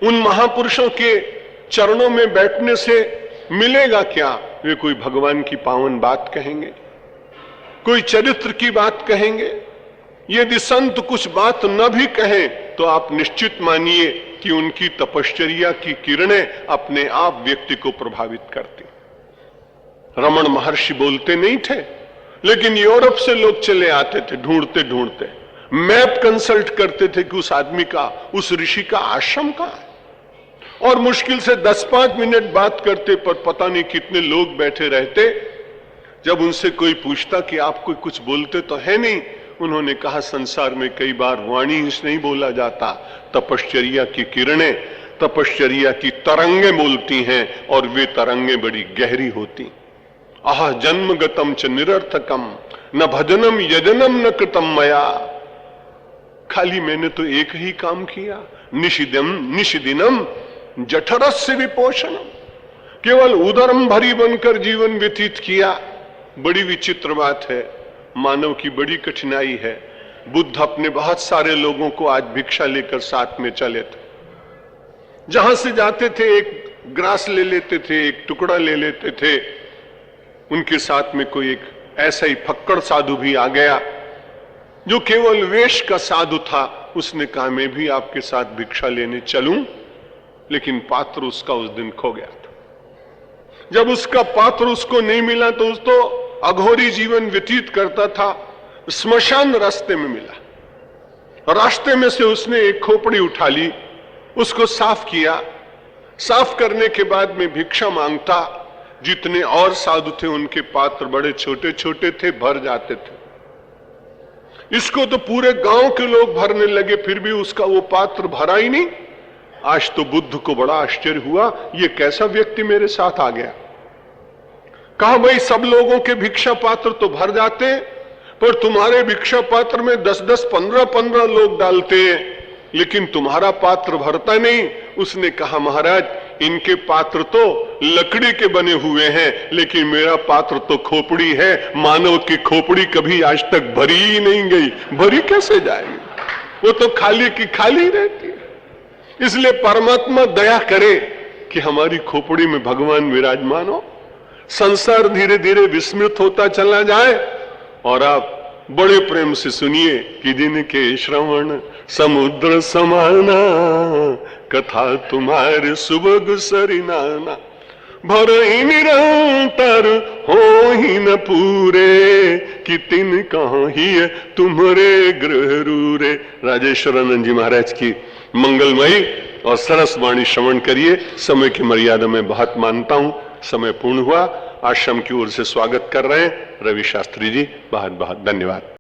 उन महापुरुषों के चरणों में बैठने से मिलेगा क्या? वे कोई भगवान की पावन बात कहेंगे, कोई चरित्र की बात कहेंगे। यदि संत कुछ बात न भी कहें तो आप निश्चित मानिए कि उनकी तपश्चर्या की किरणें अपने आप व्यक्ति को प्रभावित करती। रमण महर्षि बोलते नहीं थे, लेकिन यूरोप से लोग चले आते थे ढूंढते ढूंढते, मैप कंसल्ट करते थे कि उस आदमी का, उस ऋषि का आश्रम कहां है, और मुश्किल से 10-5 मिनट बात करते पर पता नहीं कितने लोग बैठे रहते। जब उनसे कोई पूछता कि आप कोई कुछ बोलते तो है नहीं, उन्होंने कहा संसार में कई बार वाणी ही नहीं बोला जाता, तपश्चर्या की किरणें, तपश्चर्या की तरंगें बोलती हैं, और वे तरंगें बड़ी गहरी होती। आह जन्मगतम च निरर्थकम न भजनम यजनम न कृतम मया। खाली मैंने तो एक ही काम किया, निशिदिनम जठरस्य विपोषणम, केवल उदरम भरी बनकर जीवन व्यतीत किया। बड़ी विचित्र बात है, मानव की बड़ी कठिनाई है। बुद्ध अपने बहुत सारे लोगों को आज भिक्षा लेकर साथ में चले थे। जहां से जाते थे एक ग्रास ले लेते थे, एक टुकड़ा ले लेते थे। उनके साथ में कोई एक ऐसा ही फक्कड़ साधु भी आ गया जो केवल वेश का साधु था। उसने कहा मैं भी आपके साथ भिक्षा लेने चलूं, लेकिन पात्र उसका उस दिन खो गया था। जब उसका पात्र उसको नहीं मिला तो उस तो अघोरी जीवन व्यतीत करता था। स्मशान रास्ते में मिला, रास्ते में से उसने एक खोपड़ी उठा ली, उसको साफ किया। साफ करने के बाद में भिक्षा मांगता। जितने और साधु थे उनके पात्र बड़े छोटे छोटे थे, भर जाते थे। इसको तो पूरे गांव के लोग भरने लगे, फिर भी उसका वो पात्र भरा ही नहीं। आज तो बुद्ध को बड़ा आश्चर्य हुआ, ये कैसा व्यक्ति मेरे साथ आ गया। कहा भाई सब लोगों के भिक्षा पात्र तो भर जाते, पर तुम्हारे भिक्षा पात्र में 10-10, 15-15 लोग डालते हैं, लेकिन तुम्हारा पात्र भरता नहीं। उसने कहा महाराज इनके पात्र तो लकड़ी के बने हुए हैं, लेकिन मेरा पात्र तो खोपड़ी है। मानव की खोपड़ी कभी आज तक भरी ही नहीं गई, भरी कैसे जाएगी? वो तो खाली की खाली रहती है। इसलिए परमात्मा दया करे कि हमारी खोपड़ी में भगवान विराजमान हो, संसार धीरे धीरे विस्मृत होता चला जाए, और आप बड़े प्रेम से सुनिए कि जिनके श्रवण समुद्र समाना, कथा तुम्हारे सुबह सरिनाना, भर ही निरंतर हो ही न पूरे, कि तिन कहाँ ही है तुम्हारे गृह रूरे। राजेश्वरानंद जी महाराज की मंगलमयी और सरस वाणी श्रवण करिए। समय की मर्यादा में बहुत मानता हूं, समय पूर्ण हुआ। आश्रम की ओर से स्वागत कर रहे हैं रवि शास्त्री जी, बहुत बहुत धन्यवाद।